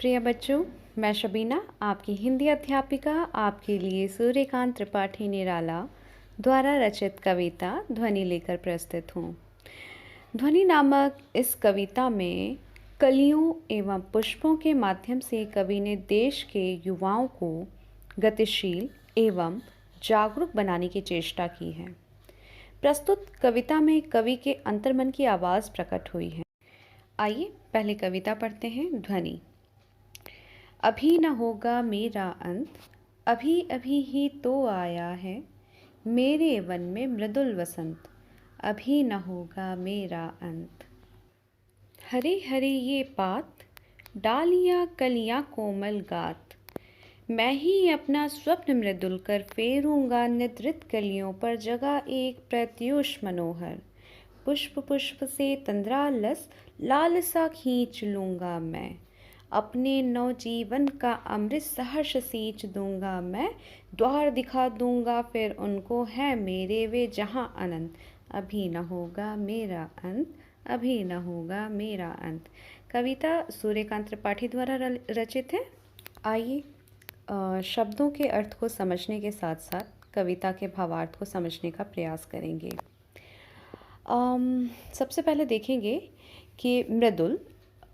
प्रिय बच्चों, मैं शबीना आपकी हिंदी अध्यापिका आपके लिए सूर्यकांत त्रिपाठी निराला द्वारा रचित कविता ध्वनि लेकर प्रस्तुत हूँ। ध्वनि नामक इस कविता में कलियों एवं पुष्पों के माध्यम से कवि ने देश के युवाओं को गतिशील एवं जागरूक बनाने की चेष्टा की है। प्रस्तुत कविता में कवि के अंतर्मन की आवाज़ प्रकट हुई है। आइए पहले कविता पढ़ते हैं। ध्वनि। अभी न होगा मेरा अंत, अभी अभी ही तो आया है मेरे वन में मृदुल वसंत, अभी न होगा मेरा अंत। हरे हरे ये पात, डालियाँ कलियाँ कोमल गात, मैं ही अपना स्वप्न मृदुल कर फेरूंगा निद्रित कलियों पर जगा एक प्रत्यूष मनोहर। पुष्प पुष्प से तंद्रालस लालसा खींच लूँगा मैं, अपने नवजीवन का अमृत सहर्ष सींच दूंगा मैं। द्वार दिखा दूंगा फिर उनको है मेरे वे जहाँ अनंत, अभी न होगा मेरा अंत, अभी न होगा मेरा अंत। कविता सूर्यकांत त्रिपाठी द्वारा रचित है। आइए शब्दों के अर्थ को समझने के साथ साथ कविता के भावार्थ को समझने का प्रयास करेंगे। सबसे पहले देखेंगे कि मृदुल,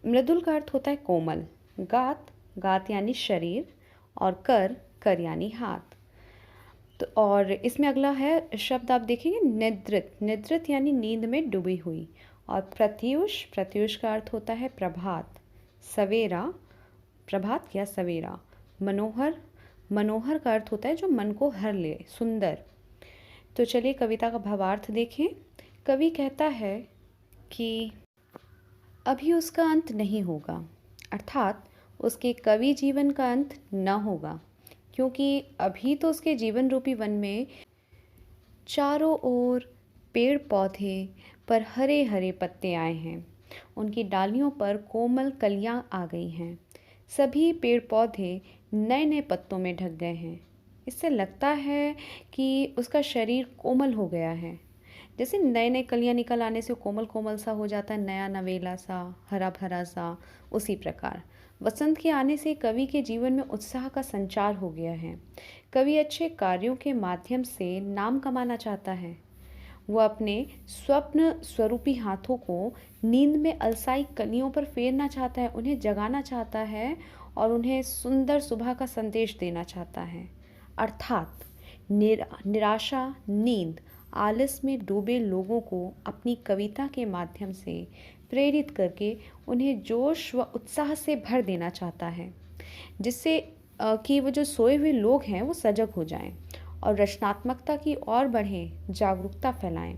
मृदुल का अर्थ होता है कोमल, गात, गात यानी शरीर, और कर, कर यानी हाथ। तो और इसमें अगला है शब्द आप देखेंगे निद्रित, निद्रित यानी नींद में डूबी हुई, और प्रत्यूष, प्रत्यूष का अर्थ होता है प्रभात, सवेरा, प्रभात या सवेरा। मनोहर, मनोहर का अर्थ होता है जो मन को हर ले, सुंदर। तो चलिए कविता का भावार्थ देखें। कवि कहता है कि अभी उसका अंत नहीं होगा, अर्थात उसके कवि जीवन का अंत न होगा, क्योंकि अभी तो उसके जीवन रूपी वन में चारों ओर पेड़ पौधे पर हरे हरे पत्ते आए हैं, उनकी डालियों पर कोमल कलियां आ गई हैं, सभी पेड़ पौधे नए नए पत्तों में ढक गए हैं। इससे लगता है कि उसका शरीर कोमल हो गया है, जैसे नए नए कलियां निकल आने से कोमल कोमल सा हो जाता है, नया नवेला सा, हरा भरा सा। उसी प्रकार वसंत के आने से कवि के जीवन में उत्साह का संचार हो गया है। कवि अच्छे कार्यों के माध्यम से नाम कमाना चाहता है। वह अपने स्वप्न स्वरूपी हाथों को नींद में अलसाई कलियों पर फेरना चाहता है, उन्हें जगाना चाहता है और उन्हें सुंदर सुबह का संदेश देना चाहता है। अर्थात निराशा, नींद, आलस में डूबे लोगों को अपनी कविता के माध्यम से प्रेरित करके उन्हें जोश व उत्साह से भर देना चाहता है, जिससे कि वो जो सोए हुए लोग हैं वो सजग हो जाएं और रचनात्मकता की ओर बढ़ें, जागरूकता फैलाएं।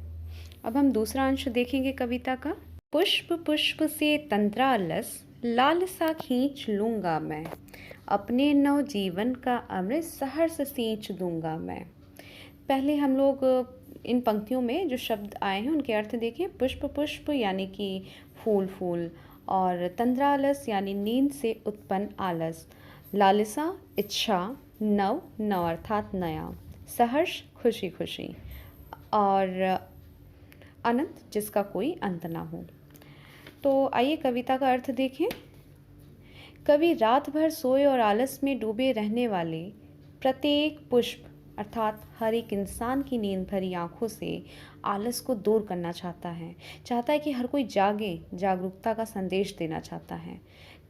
अब हम दूसरा अंश देखेंगे कविता का। पुष्प पुष्प से तंद्रालस लालसा खींच लूँगा मैं, अपने नव जीवन का अमृत सहर्ष सींच दूंगा मैं। पहले हम लोग इन पंक्तियों में जो शब्द आए हैं उनके अर्थ देखें। पुष्प, पुष्प यानी कि फूल फूल, और तंद्रालस यानी नींद से उत्पन्न आलस, लालसा इच्छा, नव, नव अर्थात नया, सहर्ष खुशी खुशी, और अनंत जिसका कोई अंत ना हो। तो आइए कविता का अर्थ देखें। कवि रात भर सोए और आलस में डूबे रहने वाले प्रत्येक पुष्प अर्थात हर एक इंसान की नींद भरी आंखों से आलस को दूर करना चाहता है, चाहता है कि हर कोई जागे, जागरूकता का संदेश देना चाहता है।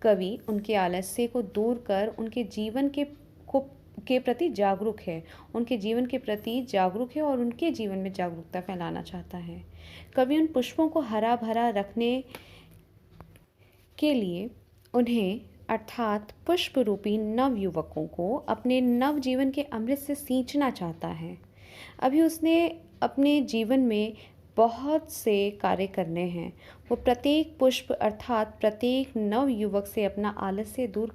कवि उनके आलस्य को दूर कर उनके जीवन के प्रति जागरूक है, उनके जीवन के प्रति जागरूक है और उनके जीवन में जागरूकता फैलाना चाहता है। कवि उन पुष्पों को हरा भरा रखने के लिए उन्हें अर्थात पुष्प रूपी नव युवकों को अपने नव जीवन के अमृत से सींचना चाहता है। अभी उसने अपने जीवन में बहुत से कार्य करने हैं। वो प्रत्येक पुष्प अर्थात प्रत्येक नव युवक से अपना आलस्य दूर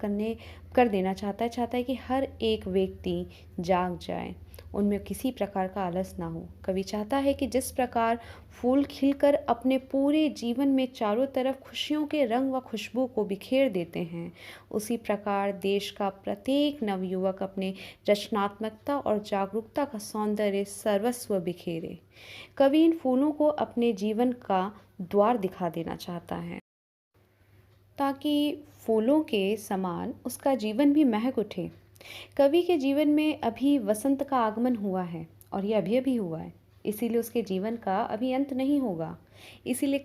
कर देना चाहता है कि हर एक व्यक्ति जाग जाए, उनमें किसी प्रकार का आलस ना हो। कवि चाहता है कि जिस प्रकार फूल खिलकर अपने पूरे जीवन में चारों तरफ खुशियों के रंग व खुशबू को बिखेर देते हैं, उसी प्रकार देश का प्रत्येक नवयुवक अपने रचनात्मकता और जागरूकता का सौंदर्य सर्वस्व बिखेरे। कवि इन फूलों को अपने जीवन का द्वार दिखा देना चाहता है। ताकि फूलों के समान उसका जीवन भी महक उठे। कवि के जीवन में अभी वसंत का आगमन हुआ है और ये अभी-अभी हुआ है, इसीलिए उसके जीवन का अभी अंत नहीं होगा। इसीलिए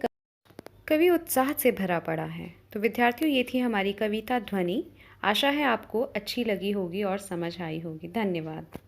कवि उत्साह से भरा पड़ा है। तो विद्यार्थियों, ये थी हमारी कविता ध्वनि। आशा है आपको अच्छी लगी होगी और समझ आई होगी। धन्यवाद।